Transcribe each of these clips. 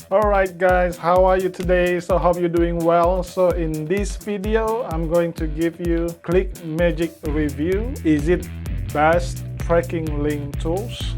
Alright guys, how are you today? So hope you're doing well. So in this video, I'm going to give you Clickmagick review. Is it best tracking link tools?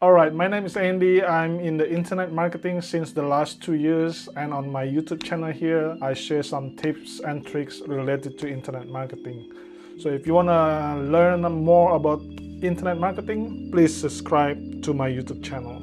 Alright, my name is Andy. I'm in the internet marketing since the last 2 years, and on my YouTube channel here, I share some tips and tricks related to internet marketing. So if you want to learn more about internet marketing, please subscribe to my YouTube channel.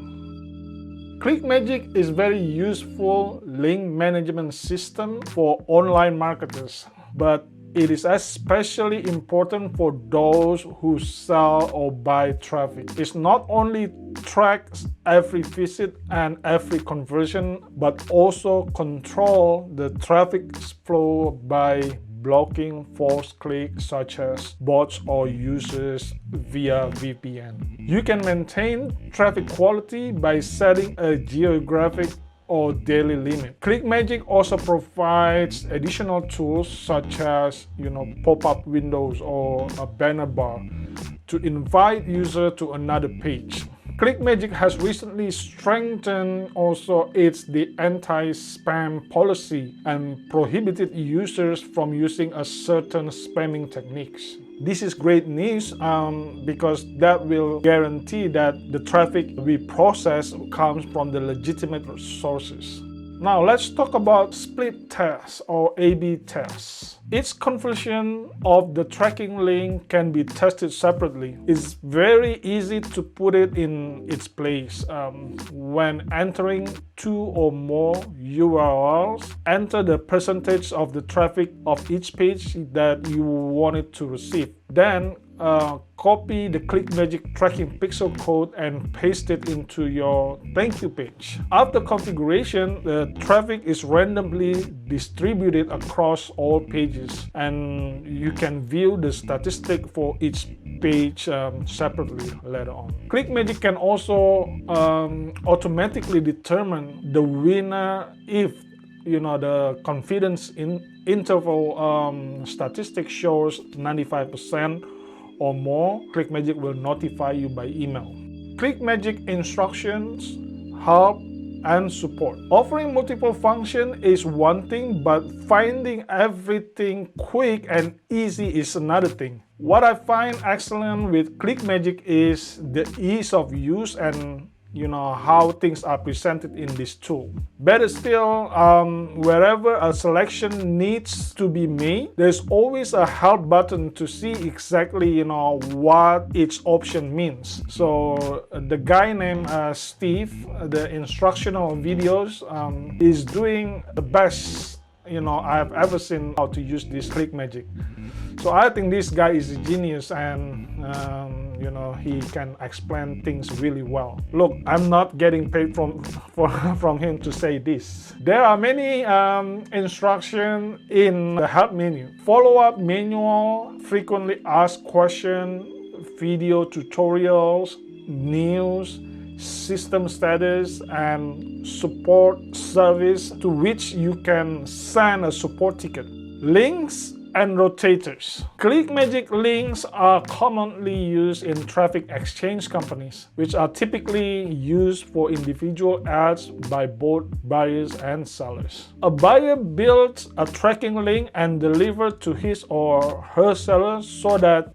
Clickmagick is very useful link management system for online marketers, but it is especially important for those who sell or buy traffic. It not only tracks every visit and every conversion, but also control the traffic flow by blocking false clicks such as bots or users via VPN. You can maintain traffic quality by setting a geographic or daily limit. Clickmagick also provides additional tools such as pop-up windows or a banner bar to invite users to another page. Clickmagick has recently strengthened also its anti-spam policy and prohibited users from using a certain spamming techniques. This is great news because that will guarantee that the traffic we process comes from the legitimate sources. Now let's talk about split tests or A/B tests. Each conversion of the tracking link can be tested separately. It's very easy to put it in its place. When entering 2 or more URLs, enter the percentage of the traffic of each page that you want it to receive. Then copy the Clickmagick tracking pixel code and paste it into your thank you page. After configuration, the traffic is randomly distributed across all pages, and you can view the statistic for each page separately later on. Clickmagick can also automatically determine the winner if the confidence interval statistic shows 95% or more. Clickmagick will notify you by email. Clickmagick instructions, help, and support. Offering multiple functions is one thing, but finding everything quick and easy is another thing. What I find excellent with Clickmagick is the ease of use and how things are presented in this tool. Better still, wherever a selection needs to be made, there's always a help button to see exactly what each option means. So the guy named Steve, the instructional videos, is doing the best I've ever seen how to use this Clickmagick. So I think this guy is a genius, and he can explain things really well. Look, I'm not getting paid from him to say this. There are many instructions in the help menu. Follow-up manual, frequently asked questions, video tutorials, news, system status, and support service to which you can send a support ticket. Links and rotators. Clickmagick links are commonly used in traffic exchange companies, which are typically used for individual ads by both buyers and sellers. A buyer builds a tracking link and delivers to his or her seller so that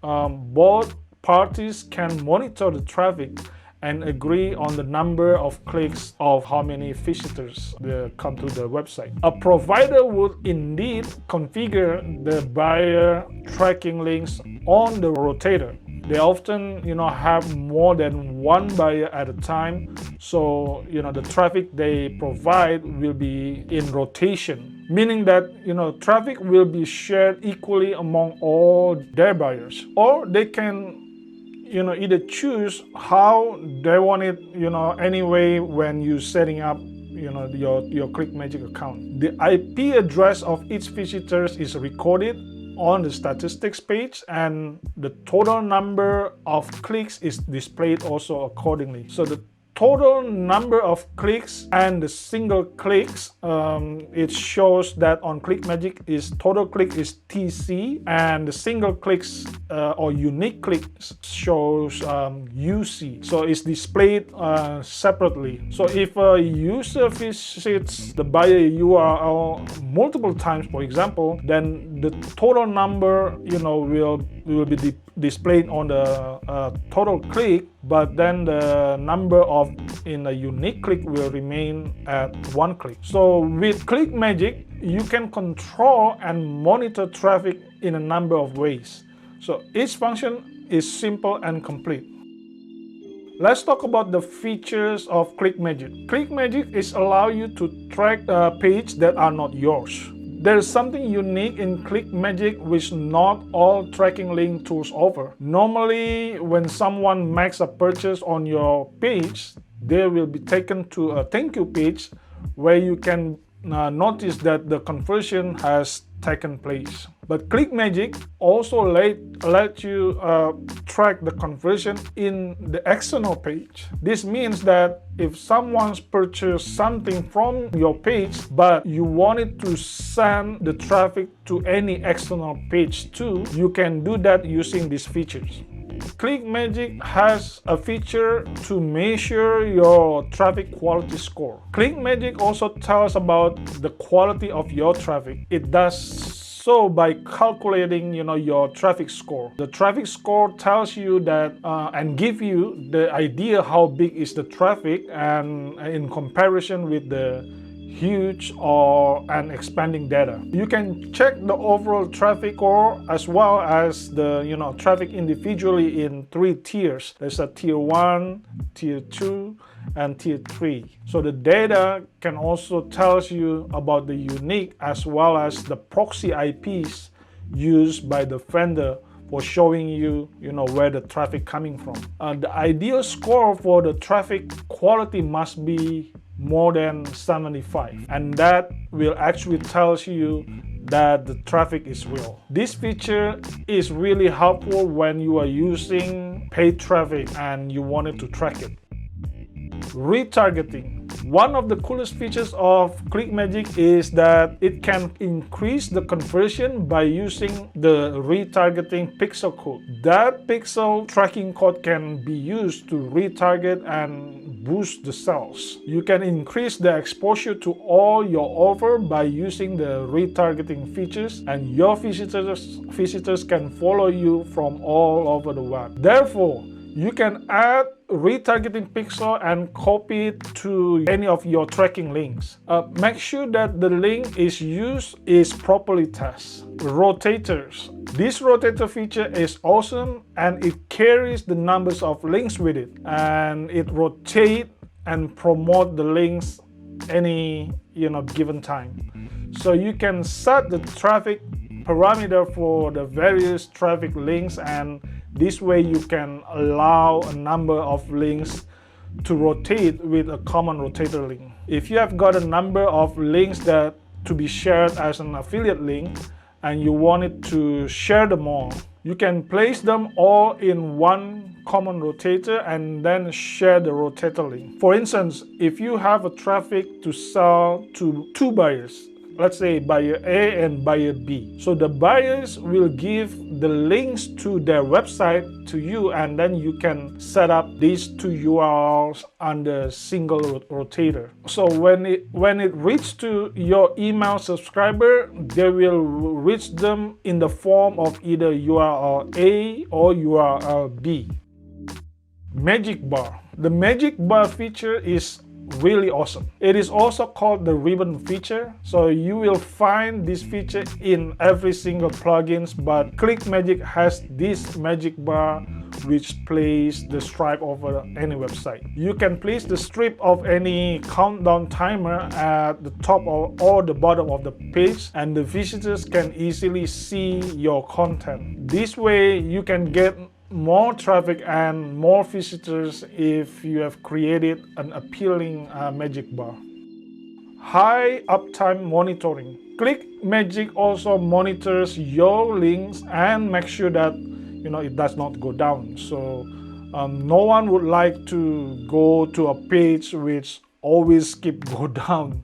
both parties can monitor the traffic and agree on the number of clicks of how many visitors come to the website. A provider would indeed configure the buyer tracking links on the rotator. They often have more than one buyer at a time, so the traffic they provide will be in rotation, meaning that traffic will be shared equally among all their buyers. Or they can either choose how they want it anyway when you're setting up your Clickmagick account. The IP address of each visitor is recorded on the statistics page, and the total number of clicks is displayed also accordingly. So the total number of clicks and the single clicks, it shows that on Clickmagick is total click is TC and the single clicks or unique clicks shows UC. So it's displayed separately. So if a user visits the buyer URL multiple times, for example, then the total number, will be displayed on the total click, but then the number in a unique click will remain at 1 click. So with Clickmagick, you can control and monitor traffic in a number of ways. So each function is simple and complete. Let's talk about the features of Clickmagick. Clickmagick allow you to track pages that are not yours. There is something unique in Clickmagick which not all tracking link tools offer. Normally, when someone makes a purchase on your page, they will be taken to a thank you page where you can notice that the conversion has taken place. But Clickmagick also let you track the conversion in the external page. This means that if someone's purchased something from your page, but you wanted to send the traffic to any external page too, you can do that using these features. Clickmagick has a feature to measure your traffic quality score. Clickmagick also tells about the quality of your traffic. It does so by calculating, your traffic score. The traffic score tells you that and give you the idea how big is the traffic, and in comparison with the huge and expanding data. You can check the overall traffic score as well as the traffic individually in 3 tiers. There's a tier 1, tier 2, and tier 3. So the data can also tell you about the unique as well as the proxy IPs used by the vendor for showing you, where the traffic coming from. The ideal score for the traffic quality must be more than 75, and that will actually tell you that the traffic is real. This feature is really helpful when you are using paid traffic and you wanted to track it. Retargeting. One of the coolest features of Clickmagick is that it can increase the conversion by using the retargeting pixel code. That pixel tracking code can be used to retarget and boost the sales. You can increase the exposure to all your offer by using the retargeting features, and your visitors can follow you from all over the web. Therefore, you can add retargeting pixel and copy it to any of your tracking links. Make sure that the link is properly tested. Rotators. This rotator feature is awesome, and it carries the numbers of links with it, and it rotates and promote the links any given time. So you can set the traffic parameter for the various traffic links, and this way you can allow a number of links to rotate with a common rotator link. If you have got a number of links that to be shared as an affiliate link and you wanted to share them all, you can place them all in one common rotator and then share the rotator link. For instance, if you have a traffic to sell to 2 buyers, let's say buyer A and buyer B. So the buyers will give the links to their website to you, and then you can set up these 2 URLs under a single rotator. So when it reaches to your email subscriber, they will reach them in the form of either URL A or URL B. Magic bar. The magic bar feature is really awesome. It is also called the ribbon feature. So you will find this feature in every single plugins, but Clickmagick has this magic bar which plays the stripe over any website. You can place the strip of any countdown timer at the top or the bottom of the page, and the visitors can easily see your content. This way you can get more traffic and more visitors if you have created an appealing magic bar. High uptime monitoring. Clickmagick also monitors your links and makes sure that it does not go down. So no one would like to go to a page which always go down.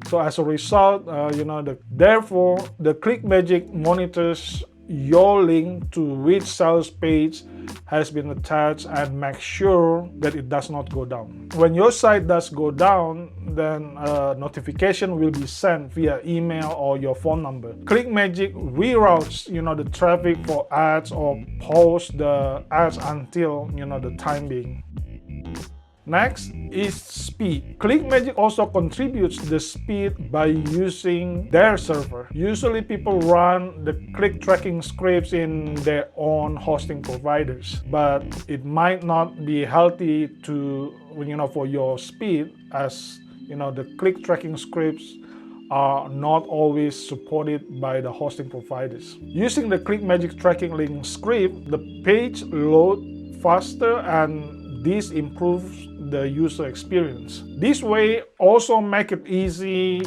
So as a result, therefore the Clickmagick monitors your link to which sales page has been attached and make sure that it does not go down. When your site does go down, then a notification will be sent via email or your phone number. Clickmagick reroutes, the traffic for ads or posts the ads until, the time being. Next is speed. Clickmagick also contributes the speed by using their server. Usually people run the click tracking scripts in their own hosting providers, but it might not be healthy to, for your speed, as the click tracking scripts are not always supported by the hosting providers. Using the Clickmagick tracking link script, the page loads faster and this improves the user experience. This way also make it easy,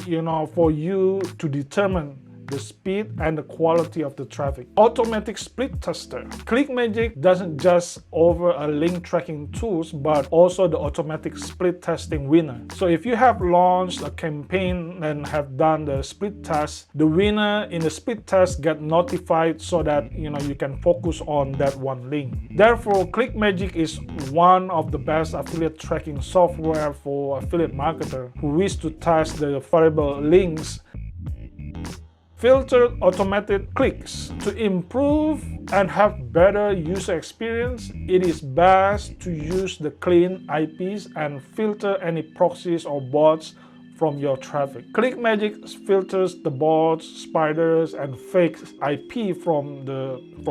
for you to determine the speed and the quality of the traffic. Automatic split tester. Clickmagick doesn't just offer a link tracking tools, but also the automatic split testing winner. So if you have launched a campaign and have done the split test, the winner in the split test get notified so that you can focus on that one link. Therefore, Clickmagick is one of the best affiliate tracking software for affiliate marketer who wish to test the variable links. Filtered automated clicks. To improve and have better user experience, it is best to use the clean IPs and filter any proxies or bots from your traffic. Clickmagick filters the bots, spiders, and fake IP from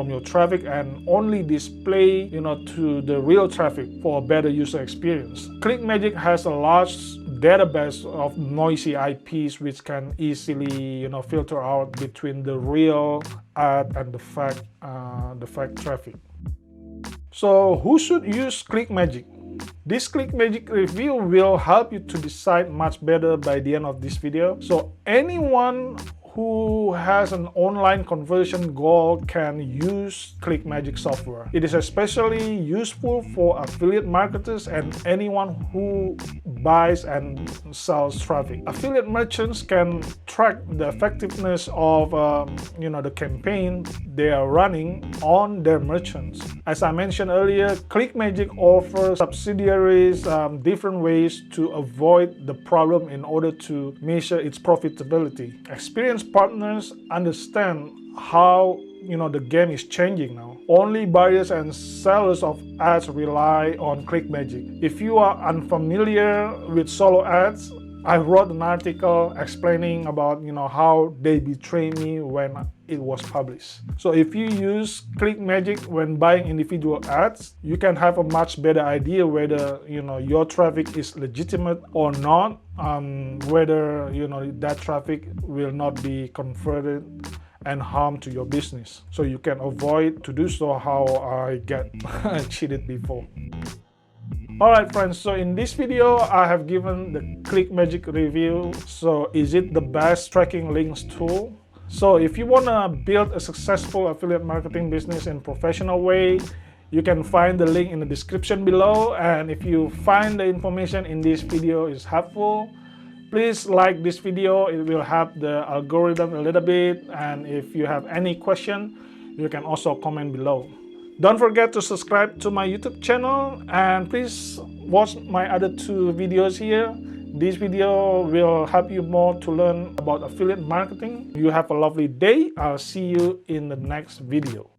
your traffic and only display to the real traffic for a better user experience. Clickmagick has a large database of noisy IPs which can easily filter out between the real ad and the fake traffic. So who should use Clickmagick? This Clickmagick review will help you to decide much better by the end of this video. So anyone who has an online conversion goal can use Clickmagick software. It is especially useful for affiliate marketers and anyone who buys and sells traffic. Affiliate merchants can track the effectiveness of the campaign they are running on their merchants. As I mentioned earlier, Clickmagick offers subsidiaries different ways to avoid the problem in order to measure its profitability. Experienced partners understand how the game is changing now. Only buyers and sellers of ads rely on Clickmagick. If you are unfamiliar with solo ads, I wrote an article explaining about how they betrayed me when it was published. So if you use Clickmagick when buying individual ads, you can have a much better idea whether your traffic is legitimate or not, whether that traffic will not be converted and harm to your business. So you can avoid to do so how I get cheated before. Alright friends, so in this video I have given the Clickmagick review. So is it the best tracking links tool? So if you want to build a successful affiliate marketing business in a professional way, you can find the link in the description below. And if you find the information in this video is helpful, please like this video. It will help the algorithm a little bit. And if you have any question, you can also comment below. Don't forget to subscribe to my YouTube channel and please watch my other two videos here. This video will help you more to learn about affiliate marketing. You have a lovely day. I'll see you in the next video.